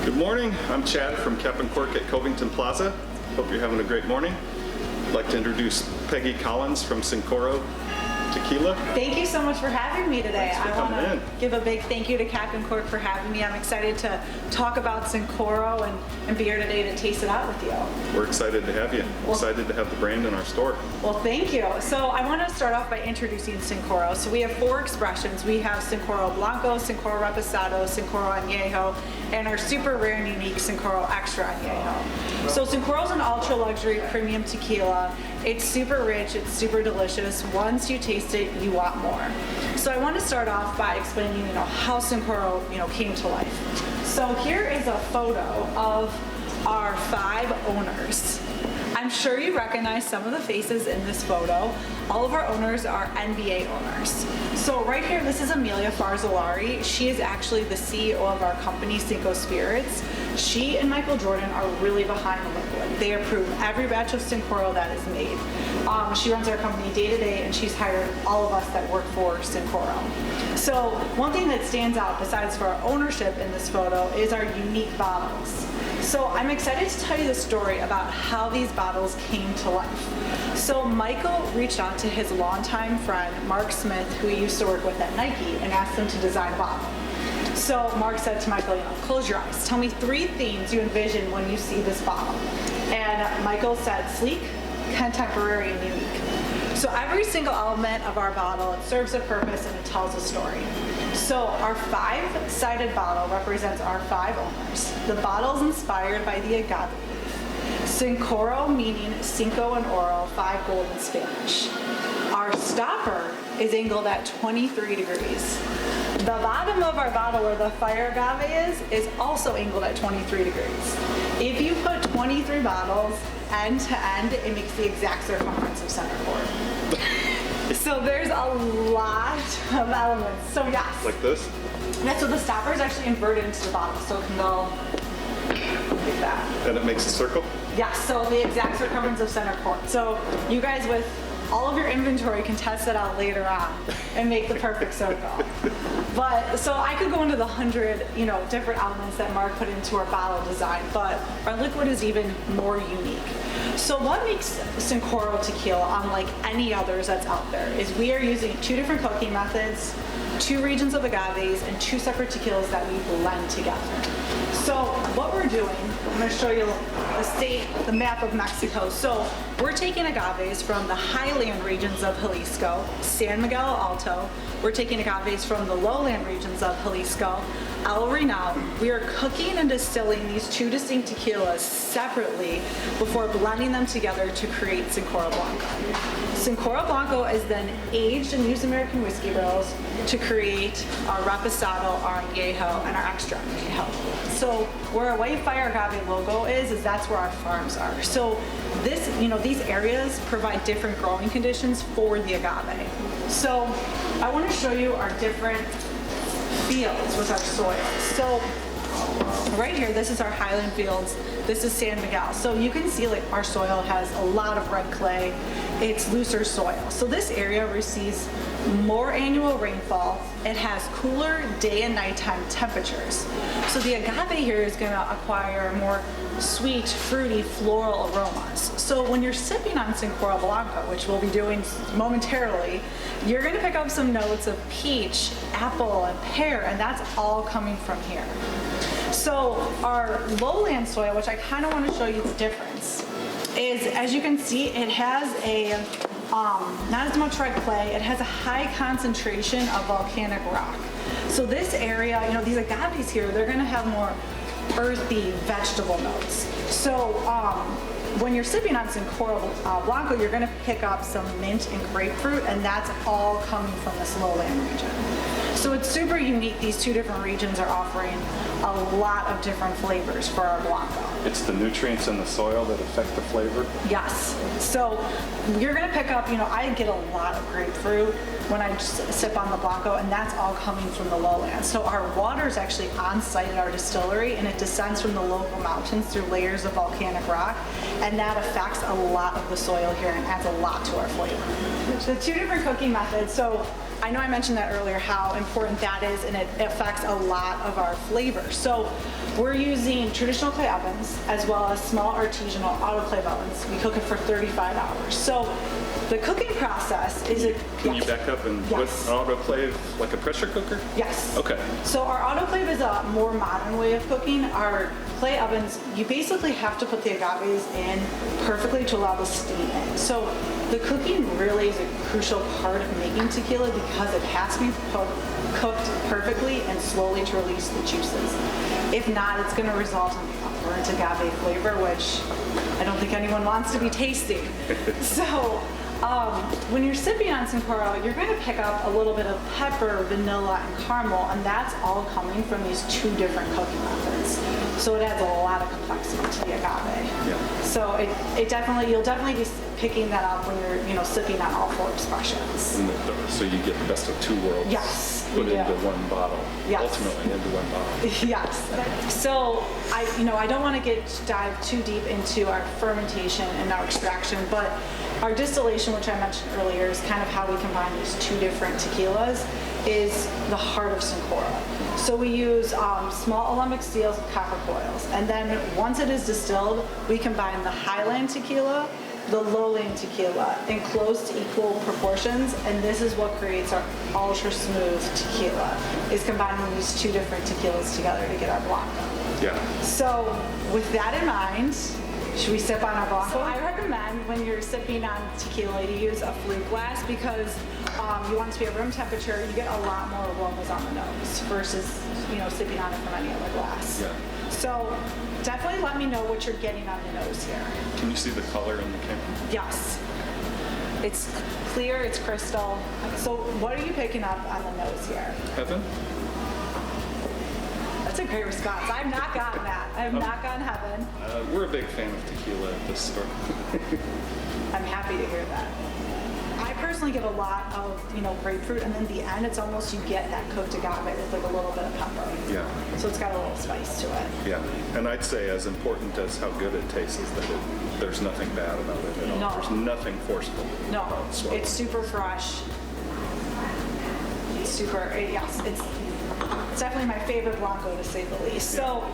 Good morning, I'm Chad from Cork at Covington Plaza. Hope you're having a great morning. I'd like to introduce Peggy Collins from Cincoro Tequila. Thank you so much for having me today. Thanks for I want to give a big thank you to Cap and Cork for having me. I'm excited to talk about Cincoro and be here today to taste it out with you. We're excited to have you. Excited to have the brand in our store. Well, thank you. So I want to start off by introducing Cincoro. So we have 4 expressions. We have Cincoro Blanco, Cincoro Reposado, Cincoro Añejo, and our super rare and unique Cincoro Extra Anejo. So Cincoro is an ultra luxury premium tequila. It's super rich, it's super delicious. Once you taste it, you want more. So I want to start off by explaining, how Cincoro, came to life. So here is a photo of our 5 owners. I'm sure you recognize some of the faces in this photo. All of our owners are NBA owners. So right here, this is Amelia Farzolari. She is actually the CEO of our company, Cinco Spirits. She and Michael Jordan are really behind the liquid. They approve every batch of Cincoro that is made. She runs our company day to day, and she's hired all of us that work for Cincoro. So one thing that stands out besides for our ownership in this photo is our unique bottles. So I'm excited to tell you the story about how these bottles came to life. So Michael reached out to his longtime friend, Mark Smith, who he used to work with at Nike, and asked him to design a bottle. So Mark said to Michael, close your eyes. Tell me 3 themes you envision when you see this bottle. And Michael said sleek, contemporary, and unique. So every single element of our bottle, it serves a purpose and it tells a story. So our 5-sided bottle represents our 5 owners. The bottle is inspired by the agave leaf. Cincoro meaning cinco and oro, 5 gold in Spanish. Our stopper is angled at 23 degrees. The bottom of our bottle where the fire agave is also angled at 23 degrees. If you put 23 bottles end to end, it makes the exact circumference of center court. So there's a lot of elements. So yes. Like this? Yeah, so the stopper is actually inverted into the bottle, so it can go like that. And it makes a circle? Yeah, so the exact circumference of center court. So you guys with all of your inventory can test it out later on and make the perfect circle. But so I could go into the 100, different elements that Mark put into our bottle design, but our liquid is even more unique. So what makes Cincoro Tequila unlike any others that's out there is we are using 2 different cooking methods, 2 regions of agaves, and 2 separate tequilas that we blend together. So what we're doing, I'm going to show you the map of Mexico. So we're taking agaves from the highland regions of Jalisco, San Miguel Alto. We're taking agaves from the lowland regions of Jalisco, El Renal. We are cooking and distilling these 2 distinct tequilas separately before blending them together to create Cincoro Blanco. Cincoro Blanco is then aged in used American whiskey barrels to create our Reposado, our Añejo, and our Extra Anejo. So where our white fire agave logo is that's where our farms are. So this, these areas provide different growing conditions for the agave. So I want to show you our different fields with our soil. So right here, this is our highland fields. This is San Miguel. So you can see our soil has a lot of red clay. It's looser soil. So this area receives more annual rainfall. It has cooler day and nighttime temperatures. So the agave here is going to acquire more sweet, fruity, floral aromas. So when you're sipping on Cincoro Blanco, which we'll be doing momentarily, you're going to pick up some notes of peach, apple, and pear, and that's all coming from here. So our lowland soil, which I kind of want to show you the difference, is as you can see, it has a not as much red clay. It has a high concentration of volcanic rock. So this area, these agaves here, they're going to have more earthy vegetable notes. So when you're sipping on Cincoro Blanco, you're going to pick up some mint and grapefruit, and that's all coming from this lowland region. So it's super unique. These 2 different regions are offering a lot of different flavors for our Blanco. It's the nutrients in the soil that affect the flavor? Yes. So you're going to pick up, I get a lot of grapefruit when I sip on the Blanco, and that's all coming from the lowlands. So our water is actually on site at our distillery, and it descends from the local mountains through layers of volcanic rock, and that affects a lot of the soil here and adds a lot to our flavor. The 2 different cooking methods. So I I know I mentioned that earlier, how important that is, and it affects a lot of our flavors. So we're using traditional clay ovens as well as small artisanal autoclave ovens. We cook it for 35 hours. So the cooking process is a... Can you back up and what Yes. autoclave, like a pressure cooker? Yes. Okay. So our autoclave is a more modern way of cooking. Our clay ovens, you basically have to put the agaves in perfectly to allow the steam in. So the cooking really is a crucial part of making tequila because it has to be cooked perfectly and slowly to release the juices. If not, it's going to result in a burnt agave flavor, which I don't think anyone wants to be tasting. So when you're sipping on Cincoro, you're going to pick up a little bit of pepper, vanilla, and caramel, and that's all coming from these two different cooking methods. So it adds a lot of complexity to the agave. Yeah. So you'll definitely be picking that up when you're sipping on all four expressions. So you get the best of two worlds. Yes, Put you do. into one bottle. Yes. Ultimately into one bottle. Yes. So I don't want to dive too deep into our fermentation and our extraction, but our distillation, which I mentioned earlier, is kind of how we combine these two different tequilas, is the heart of Cincoro. So we use small alembic steels with copper coils, and then once it is distilled, we combine the highland tequila, the lowland tequila in close to equal proportions, and this is what creates our ultra smooth tequila, is combining these two different tequilas together to get our blanco. Yeah. So with that in mind, should we sip on our blanco? So I recommend when you're sipping on tequila, you use a flute glass because you want it to be at room temperature. You get a lot more aromas on the nose versus sipping on it from any other glass. Yeah. So definitely let me know what you're getting on the nose here. Can you see the color in the camera? Yes. It's clear, it's crystal. So what are you picking up on the nose here? Heaven? That's a great response. I've not gotten that. I have not gotten heaven. We're a big fan of tequila at this store. I'm happy to hear that. I personally get a lot of, grapefruit, and then the end, it's almost you get that cooked agave with like a little bit of pepper. Yeah. So it's got a little spice to it. Yeah. And I'd say as important as how good it tastes is that there's nothing bad about it at all. No. There's nothing forceful. No, about swallowing. it's super fresh. It's definitely my favorite blanco to say the least. So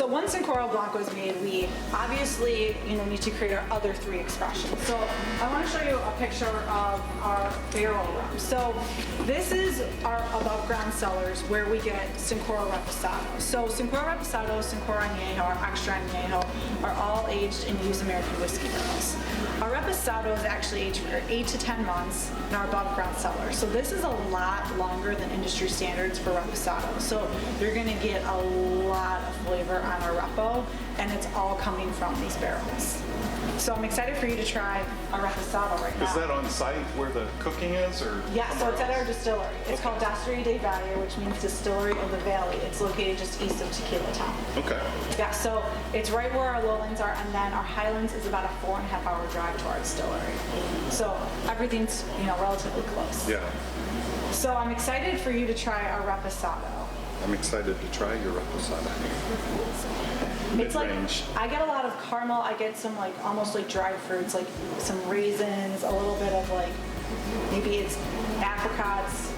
once Cincoro Blanco is made, we obviously need to create our other three expressions. So I want to show you a picture of our barrel room. So this is our above ground cellars where we get Cincoro Reposado. So Cincoro Reposado, Cincoro Añejo, or Extra Anejo are all aged in used American whiskey barrels. Our Reposado is actually aged for 8 to 10 months in our above ground cellar. So this is a lot longer than industry standards for Reposado. So you're going to get a lot of flavor on our Repo, and it's all coming from these barrels. So I'm excited for you to try our Reposado right now. Is that on site where the cooking is, or? Yeah, so somewhere it's at our else? distillery. It's called Distillery de Valle, which means Distillery of the Valley. It's located just east of Tequila Town. Okay. Yeah, so it's right where our lowlands are, and then our highlands is about a 4.5 hour drive to our distillery. So everything's relatively close. Yeah. So I'm excited for you to try our Reposado. I'm excited to try your Reposado. It's like, Mid-range. I get a lot of caramel. I get some almost like dried fruits, like some raisins, a little bit of maybe it's apricots.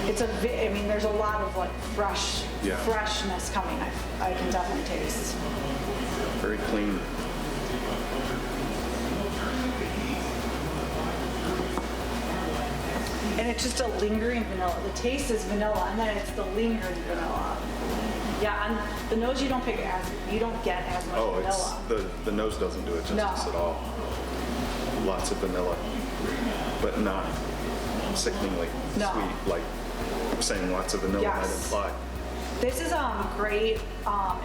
There's a lot of freshness coming. I can definitely taste. Very clean. And it's just a lingering vanilla. The taste is vanilla, and then it's the lingering vanilla. Yeah, on the nose you don't get as much vanilla. The nose doesn't do it justice No. at all. Lots of vanilla, but not sickeningly No. sweet like saying lots of vanilla might Yes. imply. This is great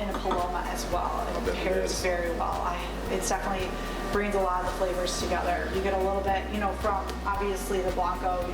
in a Paloma as well. I It bet it pairs is. very well. It's definitely brings a lot of the flavors together. You get a little bit, from obviously the Blanco,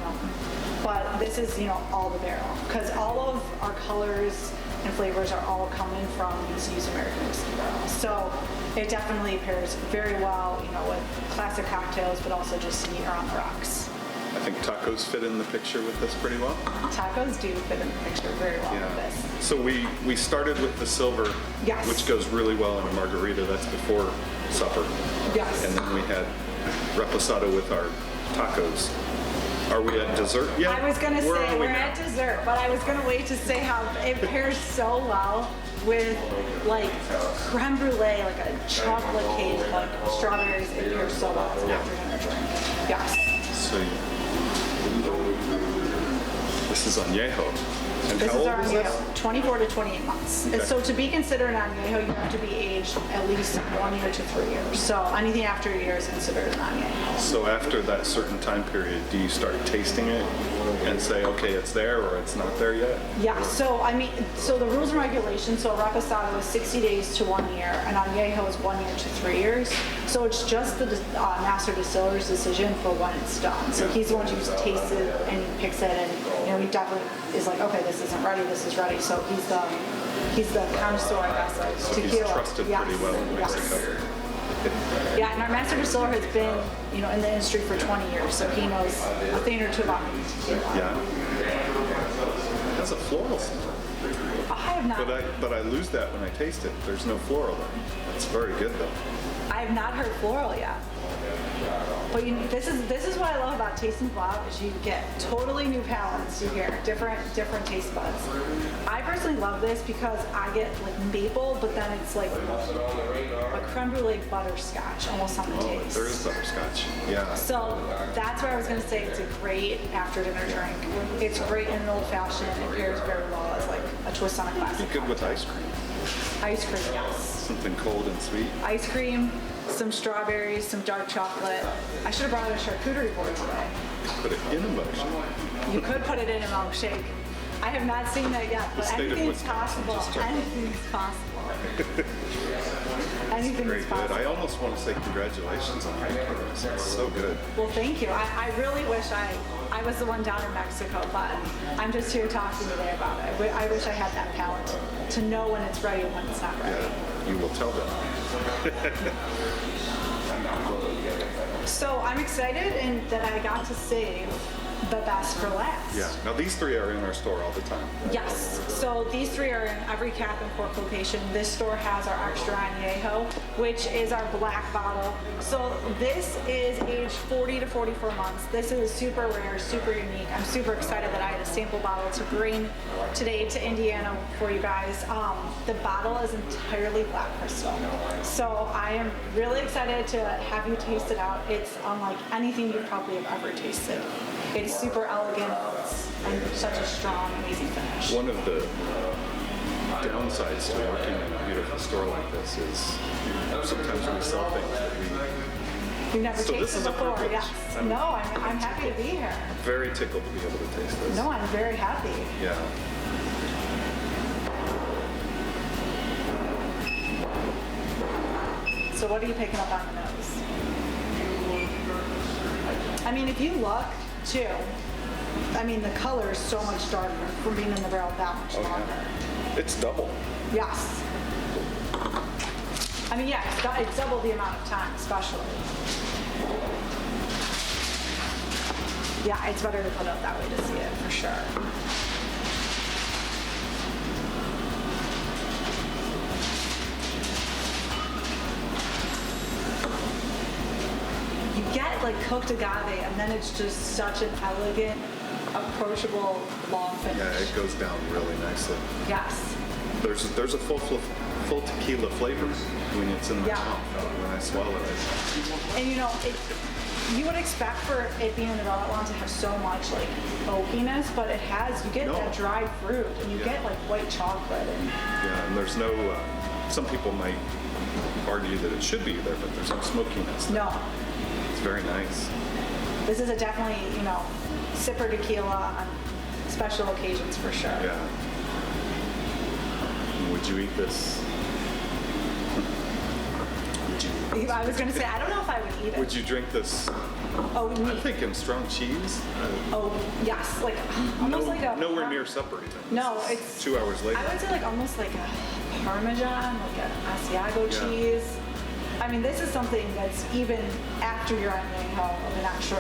but this is, all the barrel, because all of our colors and flavors are all coming from these used American whiskey barrels. So it definitely pairs very well, with classic cocktails, but also just neat around the rocks. I think tacos fit in the picture with this pretty well. Tacos do fit in the picture very well with this. So we started with the silver, Yes. which goes really well in a margarita. That's before supper. Yes. And then we had reposado with our tacos. Are we at dessert yet? I was gonna Where say are we we're now? at dessert, but I was gonna wait to say how it pairs so well with like creme brulee, like a chocolate cake, like strawberries. It pairs so well as an after dinner drink. Yes. So this is Añejo. And This how is old our is Añejo, this? 24 to 28 months. And Okay. so to be considered an Añejo, you have to be aged at least 1 year to 3 years. So anything after a year is considered an Añejo. So after that certain time period, do you start tasting it and say, okay, it's there or it's not there yet? Yeah, so I mean, so the rules and regulations, so a Reposado is 60 days to 1 year, and Añejo is 1 year to 3 years. So it's just the master distiller's decision for when it's done. So he's the one who tastes it and he picks it, and he definitely is like, okay, this isn't ready, this is ready. So he's the connoisseur, I guess, of So he's tequila. trusted pretty well in Mexico. Yeah, and our master distiller has been, in the industry for 20 years, so he knows a thing or two about tequila. Yeah. It has a floral smell. I have not. But I lose that when I taste it. There's no floral there. That's very good though. I have not heard floral yet. But this is what I love about tasting flower is you get totally new palates. You hear different taste buds. I personally love this because I get like maple, but then it's like a creme brulee butterscotch almost on the Oh, taste. there is butterscotch. Yeah. So that's where I was gonna say it's a great after dinner drink. It's great in an old fashioned. It pairs very well as like a twist on a Be classic. good with ice cream. Ice cream, yes. Something cold and sweet. Ice cream, some strawberries, some dark chocolate. I should have brought a charcuterie board today. Put it in a motion. You could put it in a milkshake. I have not seen that yet, but state of anything's Wisconsin possible. just turned. Anything's possible. Anything's Very good. possible. I almost want to say congratulations on making this. It's so good. Well, thank you. I really wish I was the one down in Mexico, but I'm just here talking today about it. I wish I had that palate to know when it's ready and when it's not ready. Yeah, you will tell them. So I'm excited and that I got to save the best for last. Yeah. Now these three are in our store all the time. Yes. So these three are in every Cap and Cork location. This store has our Extra Anejo, which is our black bottle. So this is aged 40 to 44 months. This is super rare, super unique. I'm super excited that I had a sample bottle to bring today to Indiana for you guys. The bottle is entirely black crystal. So I am really excited to have you taste it out. It's unlike anything you probably have ever tasted. It's super elegant and such a strong, amazing finish. One of the downsides to working in a beautiful store like this is sometimes we sell things that You've never So this tasted is a before, privilege. yes. No, I'm happy to be here. I'm very tickled to be able to taste this. No, I'm very happy. Yeah. So what are you picking up on the nose? I mean, if you look, too, I mean, the color is so much darker from being in the barrel that much longer. It's double. Yes. I mean, yeah, it's double the amount of time, especially. Yeah, it's better to put it that way to see it, for sure. You get like cooked agave, and then it's just such an elegant, approachable, long finish. Yeah, it goes down really nicely. Yes. There's a full tequila flavor when it's in the Yeah. mouth. When I swallow it. And you would expect for it being in the velvet one to have so much like oakiness, but it has, you get No. that dried fruit and you Yeah. get like white chocolate and Yeah, and there's no. Some people might argue that it should be there, but there's no smokiness. no. It's very nice. This is a definitely, sipper tequila on special occasions for sure. Yeah. Would you eat this? I was gonna say, I don't know if I would eat it. Would you drink this? Oh, I'm meat. thinking strong cheese. Oh, yes, like almost like a Nowhere near supper even. No, This is it's 2 hours later. I would say like almost like a Parmesan, like a Asiago Yeah. cheese. I mean, this is something that's even after you're on your home of an extra,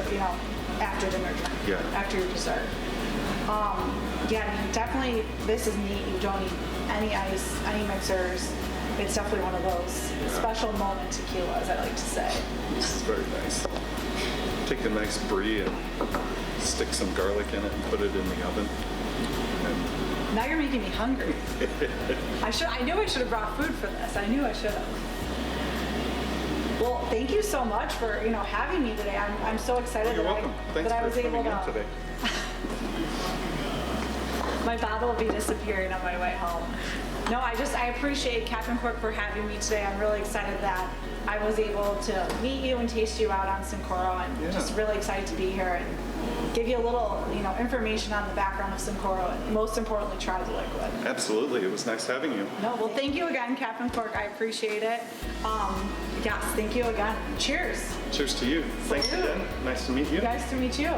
after dinner drink, Yeah. after your dessert. Yeah, I mean, definitely this is neat. You don't need any ice, any mixers. It's definitely one of those special moment tequilas, I like to say. This is very nice. Take a nice brie and stick some garlic in it and put it in the oven. And Now you're making me hungry. I knew I should have brought food for this. I knew I should have. Well, thank you so much for having me today. I'm so excited you're welcome. Thanks that I for was able coming in to. today. My bottle will be disappearing on my way home. No, I appreciate Captain Cork for having me today. I'm really excited that I was able to meet you and taste you out on Cincoro, and just really excited to be here and give you a little, information on the background of Cincoro, and most importantly, try the liquid. Absolutely. It was nice having you. No, well, thank you again, Captain Cork. I appreciate it. Yes, thank you again. Cheers. Cheers to you. Thanks Salud. again. Nice to meet you. Nice to meet you.